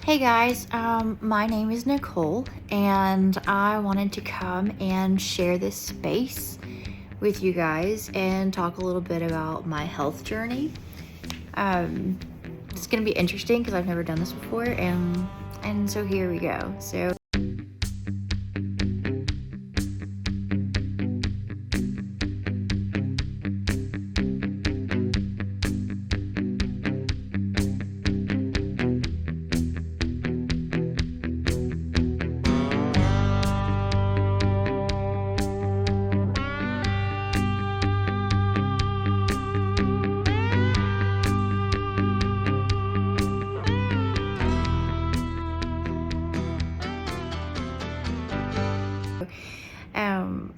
Hey guys, my name is Nicole, and I wanted to come and share this space with you guys and talk a little bit about my health journey. Um, it's gonna be interesting because I've never done this before, and so here we go.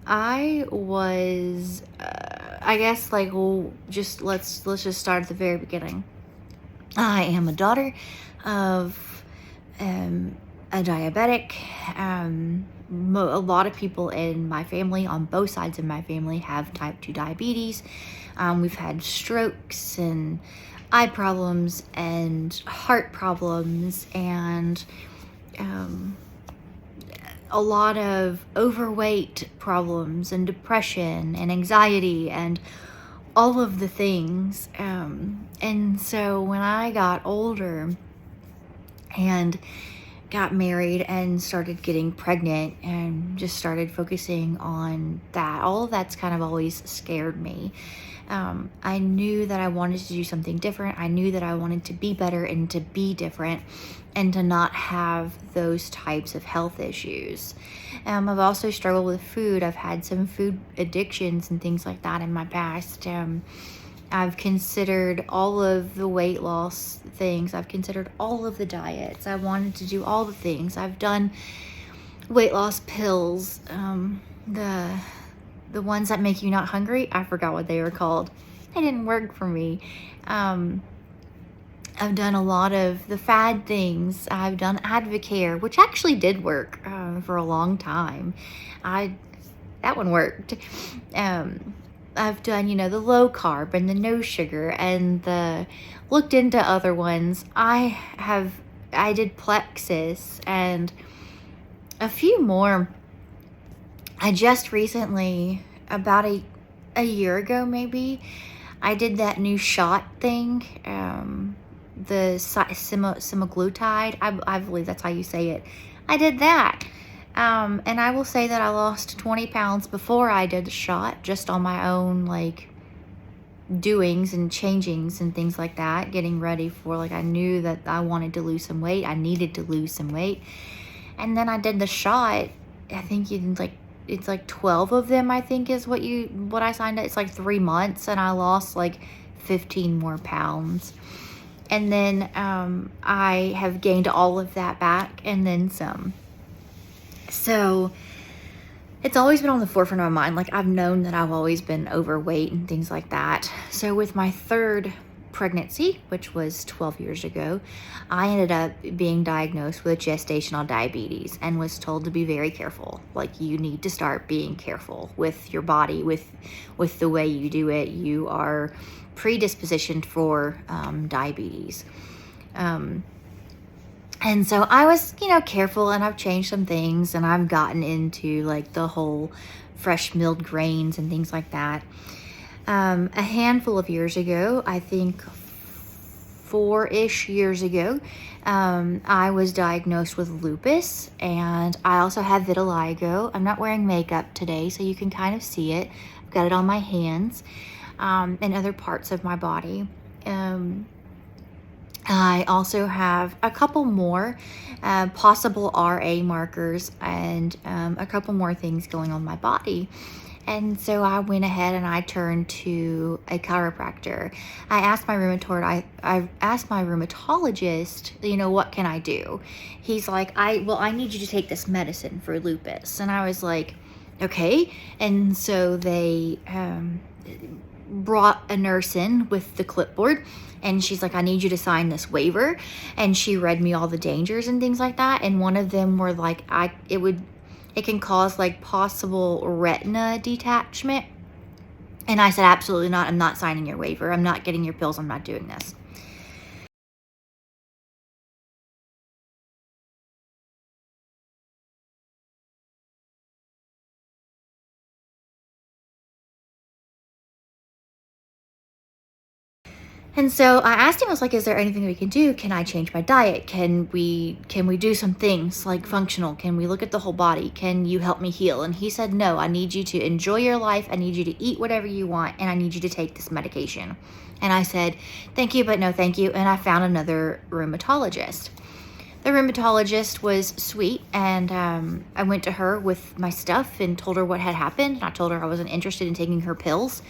I was, I guess, like, well, just let's just start at the very beginning. I am a daughter of um, a diabetic. A lot of people in my family, on both sides of my family, have type 2 diabetes. We've had strokes and eye problems and heart problems and um, a lot of overweight problems and depression and anxiety and all of the things. And so when I got older and got married and started getting pregnant and just started focusing on that, all of that's kind of always scared me. I knew that I wanted to do something different. I knew that I wanted to be better and to be different and to not have those types of health issues. I've also struggled with food. I've had some food addictions and things like that in my past. I've considered all of the weight loss things. I've considered all of the diets. I wanted to do all the things. I've done weight loss pills. The ones that make you not hungry, I forgot what they were called. They didn't work for me. I've done a lot of the fad things. I've done Advocare, which actually did work for a long time. That one worked. I've done, the low carb and the no sugar and the looked into other ones. I did Plexus and a few more. I just recently, about a year ago maybe, I did that new shot thing, the semaglutide. I believe that's how you say it. I did that. And I will say that I lost 20 pounds before I did the shot, just on my own, like, doings and changings and things like that, getting ready for, like, I knew that I wanted to lose some weight. I needed to lose some weight. And then I did the shot. I think it's like 12 of them, I think, is what I signed up. It's like 3 months, and I lost like 15 more pounds. And then I have gained all of that back and then some. So it's always been on the forefront of my mind. Like, I've known that I've always been overweight and things like that. So with my third pregnancy, which was 12 years ago, I ended up being diagnosed with gestational diabetes and was told to be very careful. Like, you need to start being careful with your body, with the way you do it. You are predispositioned for diabetes. And so I was, careful, and I've changed some things, and I've gotten into like the whole fresh milled grains and things like that. A handful of years ago, I think 4-ish years ago, I was diagnosed with lupus, and I also have vitiligo. I'm not wearing makeup today, so you can kind of see it. I've got it on my hands, and other parts of my body. I also have a couple more possible RA markers and a couple more things going on my body. And so I went ahead and I turned to a chiropractor. I asked my I asked my rheumatologist, what can I do? He's like, I need you to take this medicine for lupus. And I was like, okay. And so they brought a nurse in with the clipboard, and she's like, I need you to sign this waiver. And she read me all the dangers and things like that. And one of them were like, it can cause like possible retina detachment. And I said, absolutely not. I'm not signing your waiver. I'm not getting your pills. I'm not doing this. And so I asked him, I was like, is there anything we can do? Can I change my diet? Can we do some things like functional? Can we look at the whole body? Can you help me heal? And he said, no, I need you to enjoy your life. I need you to eat whatever you want, and I need you to take this medication. And I said, thank you, but no thank you. And I found another rheumatologist. The rheumatologist was sweet, and I went to her with my stuff and told her what had happened. I told her I wasn't interested in taking her pills,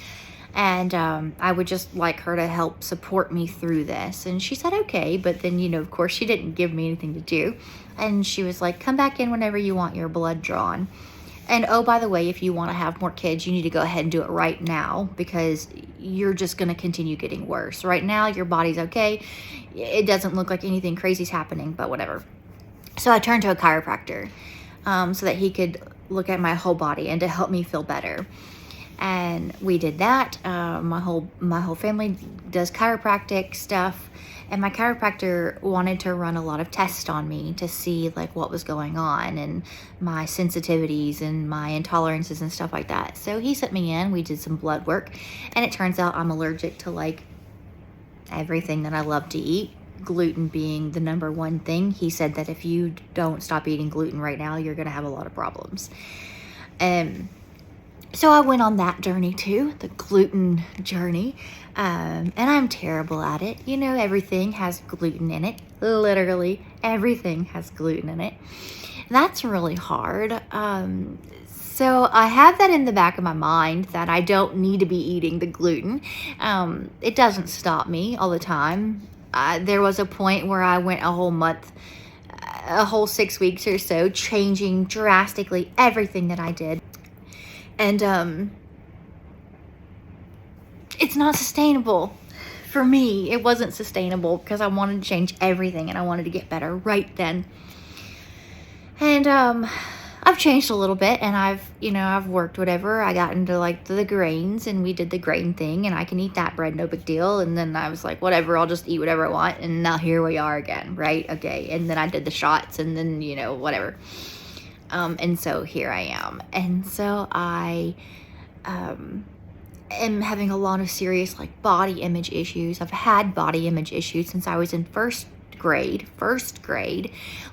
and I would just like her to help support me through this. And she said, okay. But then, of course, she didn't give me anything to do. And she was like, come back in whenever you want your blood drawn. And oh, by the way, if you want to have more kids, you need to go ahead and do it right now, because you're just going to continue getting worse. Right now, your body's okay. It doesn't look like anything crazy's happening, but whatever. So I turned to a chiropractor so that he could look at my whole body and to help me feel better. And we did that. My whole family does chiropractic stuff, and my chiropractor wanted to run a lot of tests on me to see like what was going on and my sensitivities and my intolerances and stuff like that. So he sent me in. We did some blood work, and it turns out I'm allergic to like everything that I love to eat. Gluten being the number one thing. He said that if you don't stop eating gluten right now, you're gonna have a lot of problems. So I went on that journey too, the gluten journey, and I'm terrible at it. Everything has gluten in it. Literally everything has gluten in it. That's really hard. So I have that in the back of my mind that I don't need to be eating the gluten. It doesn't stop me all the time. There was a point where I went a whole month, a whole 6 weeks or so, changing drastically everything that I did. And it's not sustainable for me. It wasn't sustainable because I wanted to change everything and I wanted to get better right then. And I've changed a little bit, and I've worked whatever. I got into like the grains, and we did the grain thing, and I can eat that bread, no big deal. And then I was like, whatever, I'll just eat whatever I want. And now here we are again, right? Okay. And then I did the shots, and then, whatever. And so here I am. And so I am having a lot of serious like body image issues. I've had body image issues since I was in first grade,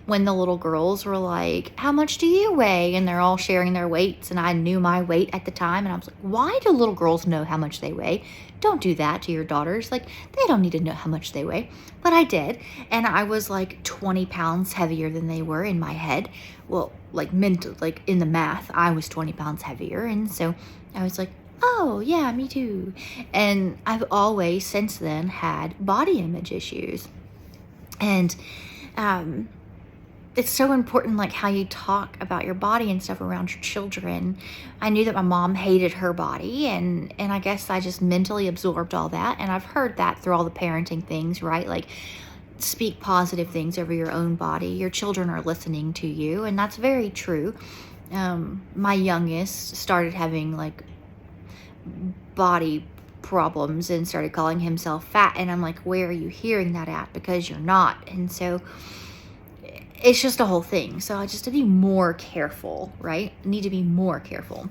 when the little girls were like, how much do you weigh? And they're all sharing their weights. And I knew my weight at the time. And I was like, why do little girls know how much they weigh? Don't do that to your daughters. Like, they don't need to know how much they weigh. But I did. And I was like 20 pounds heavier than they were in my head. Well, like mental, like in the math, I was 20 pounds heavier. And so I was like, oh yeah, me too. And I've always since then had body image issues. And it's so important, like how you talk about your body and stuff around your children. I knew that my mom hated her body, and I guess I just mentally absorbed all that. And I've heard that through all the parenting things, right? Like, speak positive things over your own body. Your children are listening to you, and that's very true. My youngest started having like body problems and started calling himself fat, and I'm like, where are you hearing that at? Because you're not. And so it's just a whole thing. So I just need to be more careful, right? Need to be more careful.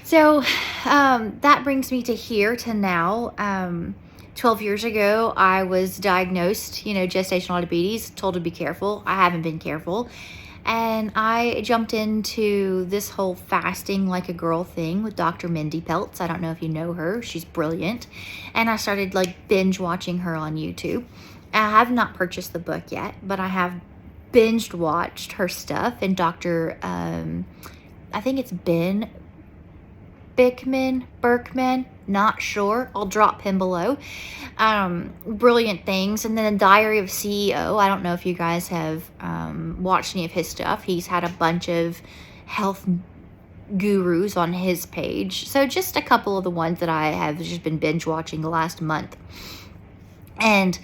So that brings me to here to now. 12 years ago, I was diagnosed, gestational diabetes, told to be careful. I haven't been careful. And I jumped into this whole fasting like a girl thing with Dr. Mindy Peltz. I don't know if you know her. She's brilliant. And I started like binge watching her on YouTube. I have not purchased the book yet, but I have binged watched her stuff. And Dr. I think it's Ben Berkman, not sure. I'll drop him below. Brilliant things. And then the Diary of CEO. I don't know if you guys have watched any of his stuff. He's had a bunch of health gurus on his page. So just a couple of the ones that I have just been binge watching the last month. And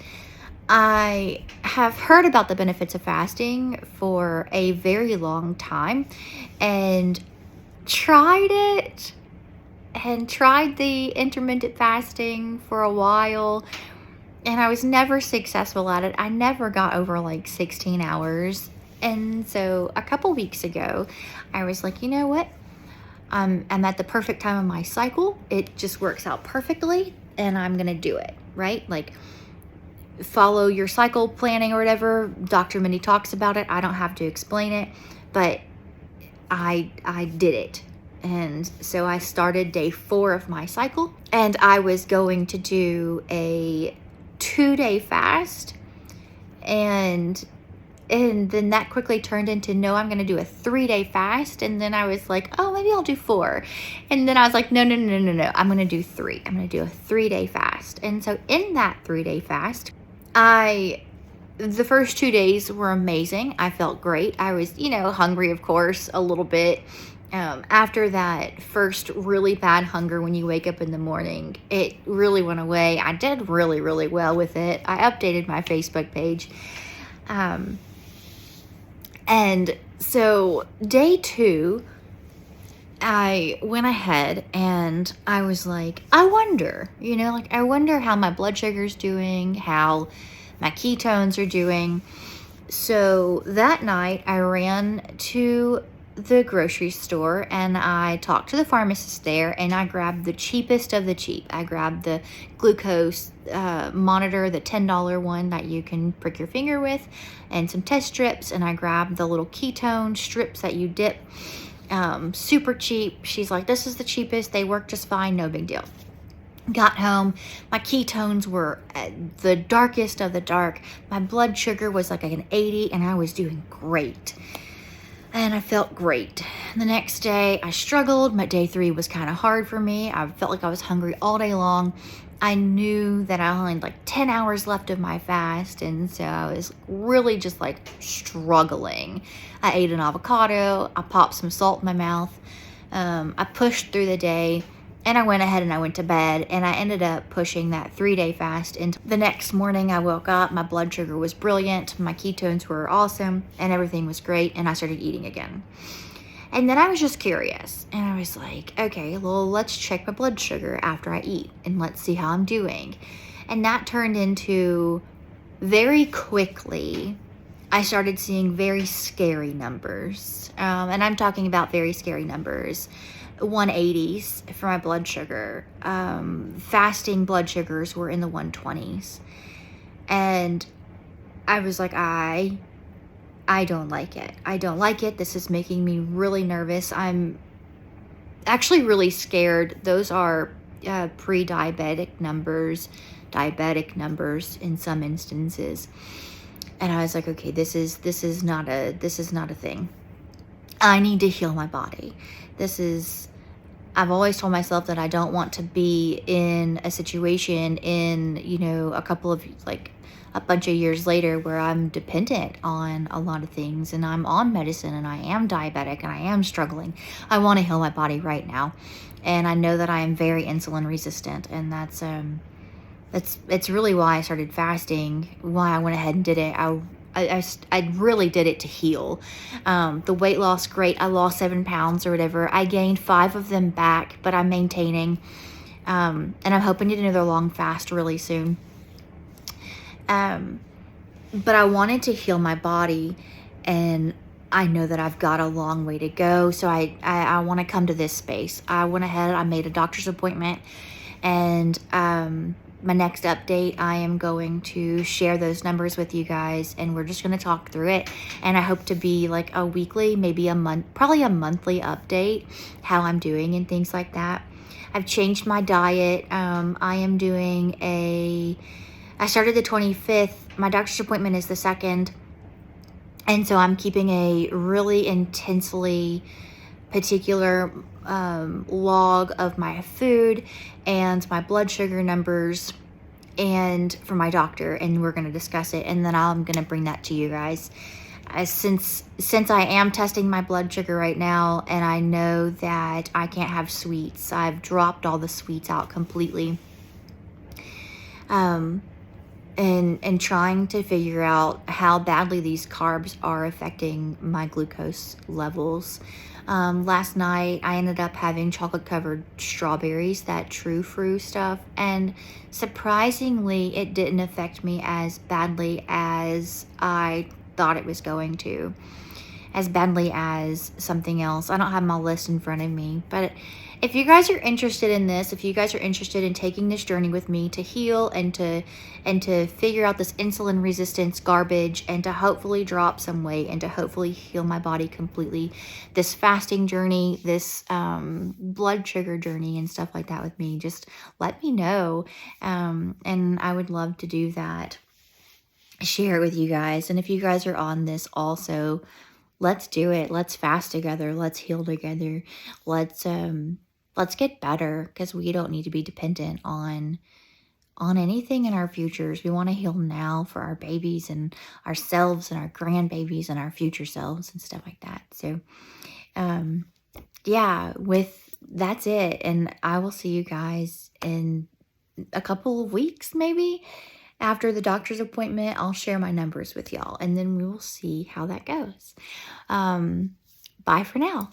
I have heard about the benefits of fasting for a very long time and tried it. And tried the intermittent fasting for a while, and I was never successful at it. I never got over like 16 hours. And so a couple weeks ago, I was like, you know what? I'm at the perfect time of my cycle. It just works out perfectly. and I'm going to do it, right? Like, follow your cycle planning or whatever. Dr. Mindy talks about it. I don't have to explain it, but I did it. And so I started day 4 of my cycle, and I was going to do a 2-day fast, and then that quickly turned into, no, I'm going to do a 3-day fast. And then I was like, oh, maybe I'll do 4. And then I was like, no, I'm going to do 3. I'm going to do a 3-day fast. And so in that 3-day fast, the first 2 days were amazing. I felt great. I was, hungry, of course, a little bit. After that first really bad hunger when you wake up in the morning, it really went away. I did really, really well with it. I updated my Facebook page. And so day 2, I went ahead and I was like, I wonder how my blood sugar's doing, how my ketones are doing. So that night I ran to the grocery store and I talked to the pharmacist there, and I grabbed the cheapest of the cheap. I grabbed the glucose monitor, the $10 one that you can prick your finger with, and some test strips, and I grabbed the little ketone strips that you dip. Super cheap. She's like, this is the cheapest. They work just fine. No big deal. Got home, my ketones were at the darkest of the dark. My blood sugar was like an 80, and I was doing great. And I felt great. The next day, I struggled. My day 3 was kind of hard for me. I felt like I was hungry all day long. I knew that I only had like 10 hours left of my fast, and so I was really just like struggling. I ate an avocado. I popped some salt in my mouth. I pushed through the day, and I went ahead and I went to bed, and I ended up pushing that 3-day fast into the next morning. I woke up, my blood sugar was brilliant, my ketones were awesome, and everything was great, and I started eating again. And then I was just curious, and I was like, okay, well, let's check my blood sugar after I eat, and let's see how I'm doing. And that turned into, very quickly, I started seeing very scary numbers. And I'm talking about very scary numbers. 180s for my blood sugar. Fasting blood sugars were in the 120s. And I was like, I don't like it. I don't like it. This is making me really nervous. I'm actually really scared. Those are pre-diabetic numbers, diabetic numbers in some instances. And I was like, okay, this is not a thing. I need to heal my body. I've always told myself that I don't want to be in a situation in, a bunch of years later where I'm dependent on a lot of things, and I'm on medicine, and I am diabetic, and I am struggling. I want to heal my body right now. And I know that I am very insulin resistant, and it's really why I started fasting, why I went ahead and did it. I really did it to heal. The weight loss, great. I lost 7 pounds or whatever. I gained 5 of them back, but I'm maintaining. And I'm hoping to do another long fast really soon. But I wanted to heal my body, and I know that I've got a long way to go. So I want to come to this space. I went ahead, I made a doctor's appointment, and my next update, I am going to share those numbers with you guys, and we're just going to talk through it. And I hope to be like a weekly, maybe a month, probably a monthly update, how I'm doing and things like that. I've changed my diet. I am doing I started the 25th. My doctor's appointment is the 2nd. And so I'm keeping a really intensely particular log of my food and my blood sugar numbers, and for my doctor, and we're going to discuss it, and then I'm going to bring that to you guys. Since I am testing my blood sugar right now, and I know that I can't have sweets, I've dropped all the sweets out completely. And trying to figure out how badly these carbs are affecting my glucose levels. Last night, I ended up having chocolate-covered strawberries, that True Fruit stuff, and surprisingly, it didn't affect me as badly as I thought it was going to, as badly as something else. I don't have my list in front of me, but if you guys are interested in this, if you guys are interested in taking this journey with me to heal and to figure out this insulin resistance garbage and to hopefully drop some weight and to hopefully heal my body completely, this fasting journey, this blood sugar journey and stuff like that with me, just let me know. And I would love to do that, share it with you guys. And if you guys are on this also, let's do it. Let's fast together. Let's heal together. Let's get better, because we don't need to be dependent on anything in our futures. We want to heal now for our babies and ourselves and our grandbabies and our future selves and stuff like that. So yeah, that's it. And I will see you guys in a couple of weeks, maybe. After the doctor's appointment, I'll share my numbers with y'all, and then we will see how that goes. Bye for now.